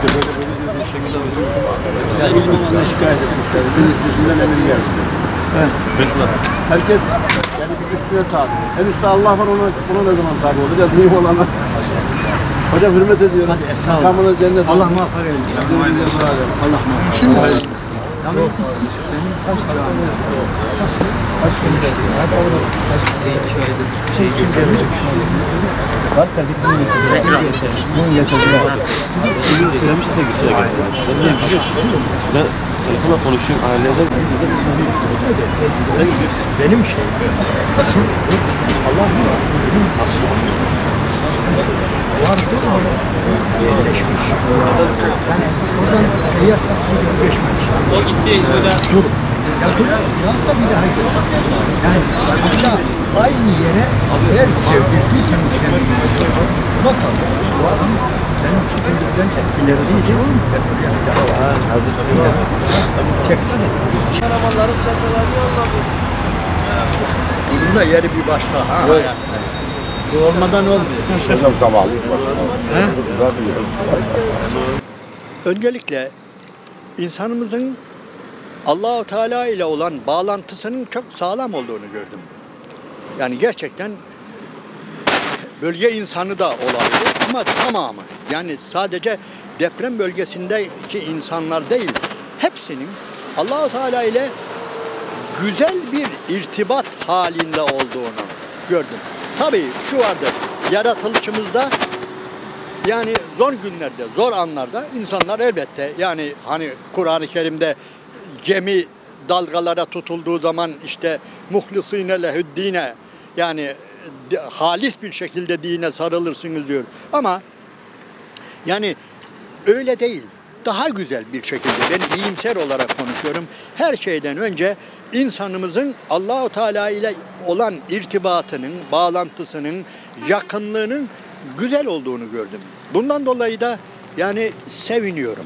İşte böyle diyor bir şekilde yani şikayet etmişler. Yüzünden emir gelsin. Evet. Herkes yani bir üstüne tabi. En üstte Allah var, ona ne zaman tabi olacağız? Mühim olana. Hocam hürmet ediyorum. Hadi sağ olun. Kamınız cennet olsun. Allah muvaffak eylesin. Allah muvaffak. Şimdi benim kaç tane kaç şey için demiş. Var tabii bunun yaşadılar. Bugün söylemiş ise güzel gelsin. Ben telefonla konuşuyorum ailede. Benim şey. Allah benim asıl vardı ama yerleşmiş. Yani oradan seyyar satma gibi geçmemiş. O gitti. Dur. Ya dur. Ya da bir daha git. Yani hatta aynı yere eğer sevdirdiysen kendini not al. Bu adam senin çıkındığından etkileriydi. Ben buraya bir daha var. Hazır bir daha. Tekrar et. Arabaların çatılarını yolladı. Bunun da yeri bir başka. Ha. Evet. Bu olmadan olmuyor. Hocam zavallı başkanım. Öncelikle insanımızın Allah-u Teala ile olan bağlantısının çok sağlam olduğunu gördüm. Yani gerçekten bölge insanı da olabilir ama tamamı. Yani sadece deprem bölgesindeki insanlar değil, hepsinin Allah-u Teala ile güzel bir irtibat halinde olduğunu gördüm. Tabii şu vardır, yaratılışımızda yani zor günlerde, zor anlarda insanlar elbette yani hani Kur'an-ı Kerim'de gemi dalgalara tutulduğu zaman işte muhlisine lehüddine yani halis bir şekilde dine sarılırsınız diyor. Ama yani öyle değil. Daha güzel bir şekilde ben iyimser olarak konuşuyorum. Her şeyden önce insanımızın Allah-u Teala ile olan irtibatının, bağlantısının, yakınlığının güzel olduğunu gördüm. Bundan dolayı da yani seviniyorum.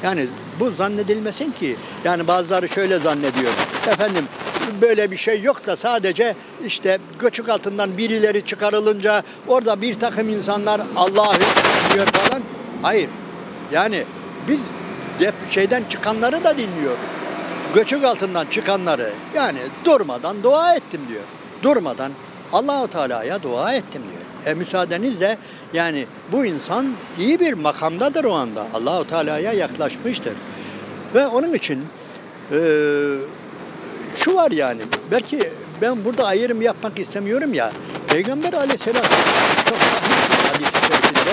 Yani bu zannedilmesin ki yani bazıları şöyle zannediyor. Efendim böyle bir şey yok da sadece işte göçük altından birileri çıkarılınca orada bir takım insanlar Allah'ı diyor falan. Hayır. Yani biz şeyden çıkanları da dinliyoruz. Göçük altından çıkanları yani durmadan dua ettim diyor. Durmadan Allah-u Teala'ya dua ettim diyor. Müsaadenizle yani bu insan iyi bir makamdadır o anda. Allah-u Teala'ya yaklaşmıştır. Ve onun için şu var yani belki ben burada ayrım yapmak istemiyorum ya. Peygamber Aleyhisselam çok hadis içerisinde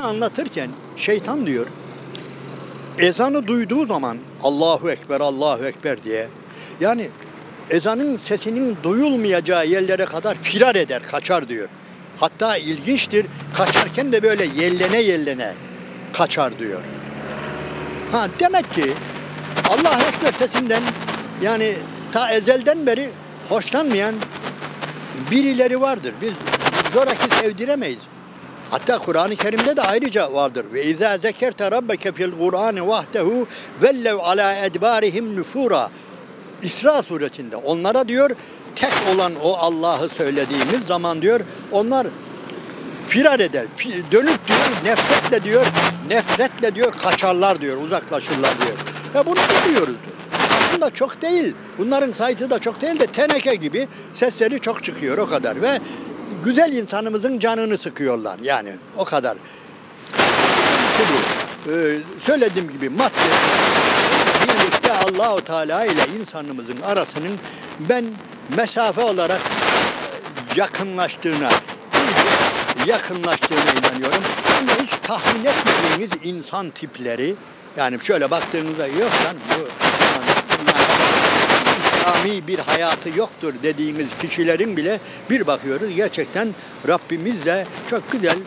anlatırken şeytan diyor ezanı duyduğu zaman Allahu Ekber, Allahu Ekber diye yani ezanın sesinin duyulmayacağı yerlere kadar firar eder, kaçar diyor. Hatta ilginçtir, kaçarken de böyle yellene yellene kaçar diyor. Ha demek ki Allahu Ekber sesinden yani ta ezelden beri hoşlanmayan birileri vardır. Biz zoraki sevdiremeyiz. Hatta Kur'an-ı Kerim'de de ayrıca vardır. Ve izâ zekerte rabbeke fil Kur'an vahdehu vellev alâ edbârihim nufûrâ. İsra suresinde onlara diyor tek olan o Allah'ı söylediğimiz zaman diyor onlar firar eder. Dönüp diyor nefretle diyor kaçarlar diyor, uzaklaşırlar diyor. Ya bunu biliyoruz. Aslında çok değil. Bunların sayısı da çok değil de teneke gibi sesleri çok çıkıyor o kadar ve güzel insanımızın canını sıkıyorlar yani o kadar. Söylediğim gibi madde birlikte Allah-u Teala ile insanımızın arasının ben mesafe olarak yakınlaştığına inanıyorum. Ama hiç tahmin etmediğiniz insan tipleri yani şöyle baktığınızda yoksan bu İslami bir hayatı yoktur dediğimiz kişilerin bile bir bakıyoruz gerçekten Rabbimizle çok güzel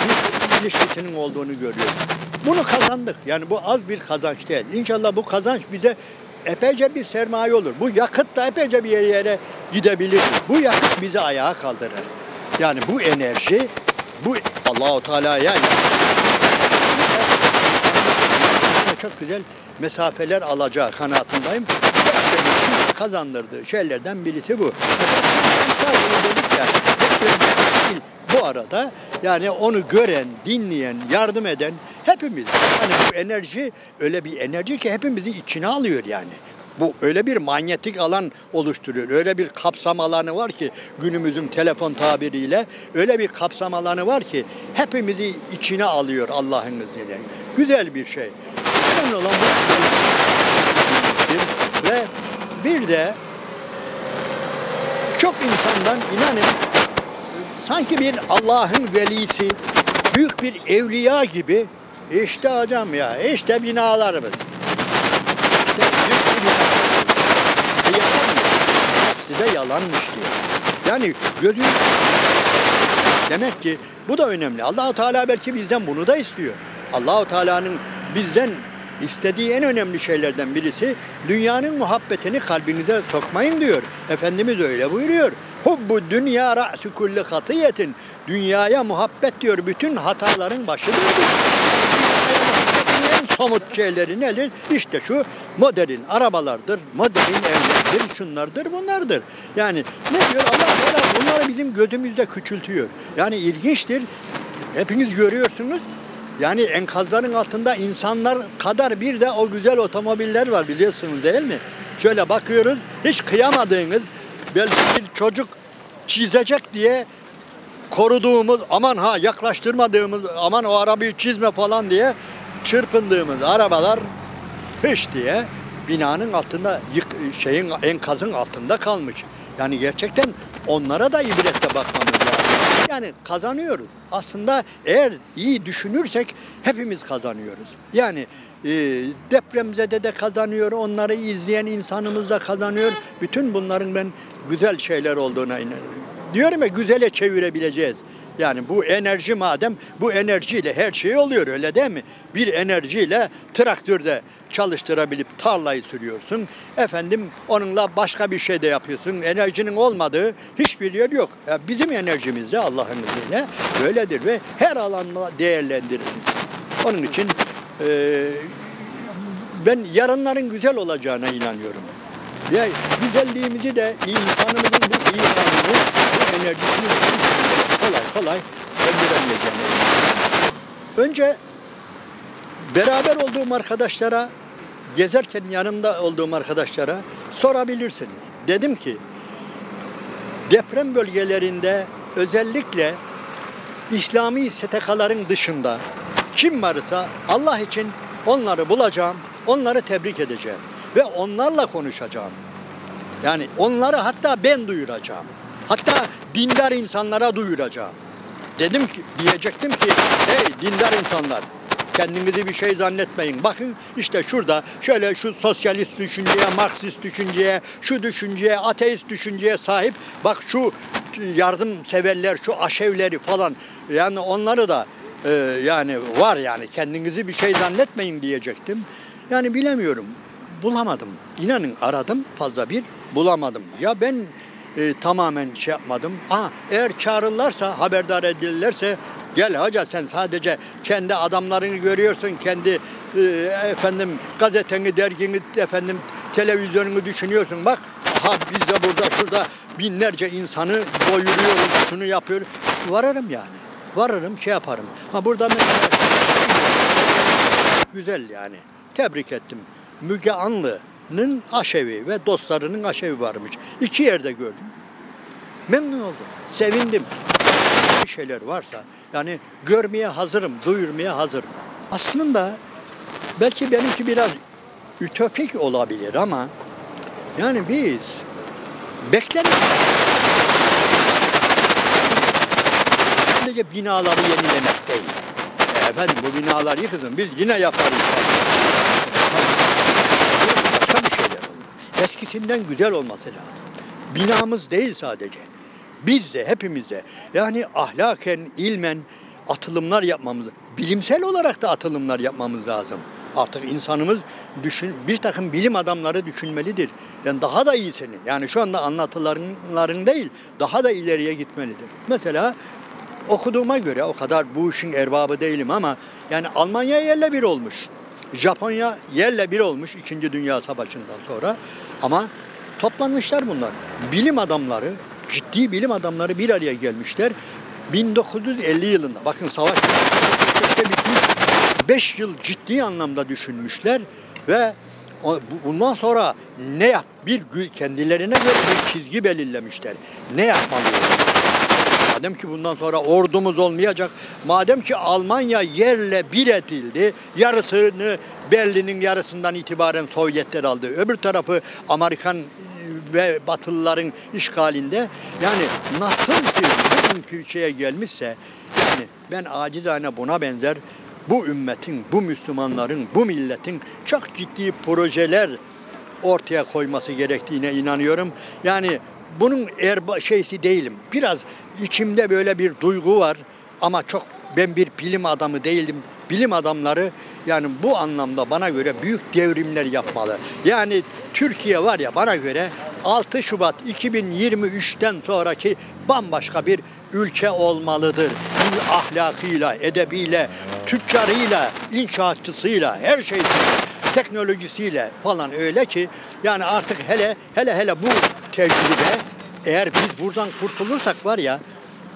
bir ilişkisinin olduğunu görüyoruz. Bunu kazandık. Yani bu az bir kazanç değil. İnşallah bu kazanç bize epeyce bir sermaye olur. Bu yakıt da epeyce bir yere gidebilir. Bu yakıt bizi ayağa kaldırır. Yani bu enerji, bu Allah-u Teala'ya çok güzel mesafeler alacağı kanaatindeyim. Kazandırdığı şeylerden birisi bu. Bu arada Yani onu gören, dinleyen, yardım eden hepimiz. Yani bu enerji öyle bir enerji ki hepimizi içine alıyor yani. Bu öyle bir manyetik alan oluşturuyor. Öyle bir kapsam alanı var ki günümüzün telefon tabiriyle öyle bir kapsam alanı var ki hepimizi içine alıyor Allah'ın izniyle. Güzel bir şey. Önemli olan bu. Ve bir de çok insandan inanın sanki bir Allah'ın velisi, büyük bir evliya gibi işte hocam ya, işte binalarımız. İşte büyük binalarımız. Hepsi de yalanmış diyor. Yani gözün demek ki bu da önemli. Allah-u Teala belki bizden bunu da istiyor. Allah-u Teala'nın bizden istediği en önemli şeylerden birisi dünyanın muhabbetini kalbinize sokmayın diyor. Efendimiz öyle buyuruyor. Hubbu dünya ra'su kulli hatiyetin. Dünyaya muhabbet diyor bütün hataların başıdır. En somut şeyleri nedir? İşte şu modern arabalardır, modern evlerdir, şunlardır, bunlardır. Yani ne diyor Allah Teala bunları bizim gözümüzde küçültüyor. Yani ilginçtir. Hepiniz görüyorsunuz. Yani enkazların altında insanlar kadar bir de o güzel otomobiller var biliyorsunuz değil mi? Şöyle bakıyoruz hiç kıyamadığınız belki bir çocuk çizecek diye koruduğumuz aman ha yaklaştırmadığımız aman o arabayı çizme falan diye çırpındığımız arabalar hiç diye binanın altında enkazın altında kalmış. Yani gerçekten onlara da ibretle bakmamız lazım. Yani kazanıyoruz. Aslında eğer iyi düşünürsek hepimiz kazanıyoruz. Yani depremzede de kazanıyor, onları izleyen insanımız da kazanıyor. Bütün bunların ben güzel şeyler olduğuna inanıyorum. Diyorum ya güzele çevirebileceğiz. Yani bu enerji madem bu enerjiyle her şey oluyor öyle değil mi? Bir enerjiyle traktörde çalıştırabilip tarlayı sürüyorsun. Efendim onunla başka bir şey de yapıyorsun. Enerjinin olmadığı hiçbir yer yok. Yani bizim enerjimiz de Allah'ın izniyle böyledir ve her alanda değerlendiririz. Onun için ben yarınların güzel olacağına inanıyorum. Ve güzelliğimizi de insanımızın bu iyi halini, bu enerjisini kolay söndüremeyeceğine inanıyorum. Önce beraber olduğum arkadaşlara, gezerken yanımda olduğum arkadaşlara sorabilirsiniz. Dedim ki deprem bölgelerinde özellikle İslami STK'ların dışında kim varsa Allah için onları bulacağım, onları tebrik edeceğim ve onlarla konuşacağım. Yani onları hatta ben duyuracağım. Hatta dindar insanlara duyuracağım. Diyecektim ki hey dindar insanlar kendinizi bir şey zannetmeyin. Bakın işte şurada şöyle şu sosyalist düşünceye, Marksist düşünceye, şu düşünceye, ateist düşünceye sahip bak şu yardımseverler, şu aşevleri falan yani onları da yani var yani kendinizi bir şey zannetmeyin diyecektim. Yani bilemiyorum. Bulamadım. İnanın aradım fazla bir bulamadım. Ya ben tamamen şey yapmadım. Eğer çağırırlarsa, haberdar edilirlerse gel hoca sen sadece kendi adamlarını görüyorsun, kendi efendim gazeteni, dergini, efendim televizyonunu düşünüyorsun. Bak biz de burada şurada binlerce insanı doyuruyoruz, şunu yapıyoruz. Vararım yani. Varırım şey yaparım. Burada mesela güzel yani. Tebrik ettim. Müge Anlı'nın aşevi ve dostlarının aşevi varmış. 2 yerde gördüm. Memnun oldum. Sevindim. Bir şeyler varsa yani görmeye hazırım, duyurmaya hazırım. Aslında belki benimki biraz ütopik olabilir ama yani biz beklemiyoruz. Sadece binaları yenilemek değil. Efendim bu binalar yıkılsın biz yine yaparız. Başka bir şeyler olur. Eskisinden güzel olması lazım. Binamız değil sadece. Biz de hepimiz de yani ahlaken, ilmen atılımlar yapmamız, bilimsel olarak da atılımlar yapmamız lazım. Artık insanımız bir takım bilim adamları düşünmelidir. Yani daha da iyisini, yani şu anda anlatıların değil, daha da ileriye gitmelidir. Mesela okuduğuma göre o kadar bu işin erbabı değilim ama yani Almanya yerle bir olmuş. Japonya yerle bir olmuş 2. Dünya Savaşı'ndan sonra ama toplanmışlar bunlar. Bilim adamları, ciddi bilim adamları bir araya gelmişler. 1950 yılında bakın savaş bitmiş. 5 yıl ciddi anlamda düşünmüşler ve bundan sonra ne yap? Kendilerine göre bir çizgi belirlemişler. Ne yapmalıyız? Madem ki bundan sonra ordumuz olmayacak, madem ki Almanya yerle bir edildi, yarısını Berlin'in yarısından itibaren Sovyetler aldı, öbür tarafı Amerikan ve Batılıların işgalinde, yani nasıl ki bugünkü şeye gelmişse, yani ben acizane buna benzer bu ümmetin, bu Müslümanların, bu milletin çok ciddi projeler ortaya koyması gerektiğine inanıyorum. Yani bunun şeysi değilim. Biraz içimde böyle bir duygu var ama ben bir bilim adamı değilim. Bilim adamları yani bu anlamda bana göre büyük devrimler yapmalı. Yani Türkiye var ya, bana göre 6 Şubat 2023'ten sonraki bambaşka bir ülke olmalıdır. Ahlakıyla, edebiyle, tüccarıyla, inşaatçısıyla, her şeyiyle, teknolojisiyle falan, öyle ki yani artık hele bu tecrübe, eğer biz buradan kurtulursak var ya,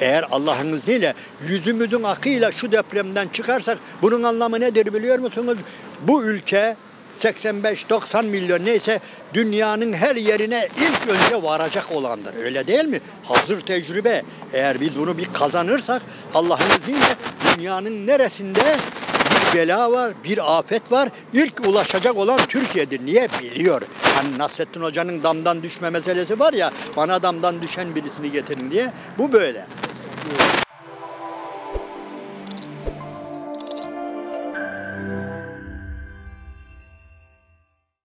eğer Allah'ın izniyle yüzümüzün akıyla şu depremden çıkarsak, bunun anlamı nedir biliyor musunuz? Bu ülke 85-90 milyon neyse dünyanın her yerine ilk önce varacak olandır. Öyle değil mi? Hazır tecrübe. Eğer biz bunu bir kazanırsak Allah'ın izniyle dünyanın neresinde bir bela var, bir afet var, İlk ulaşacak olan Türkiye'dir. Niye? Biliyor. Hani Nasrettin Hoca'nın damdan düşme meselesi var ya, bana damdan düşen birisini getirin diye. Bu böyle.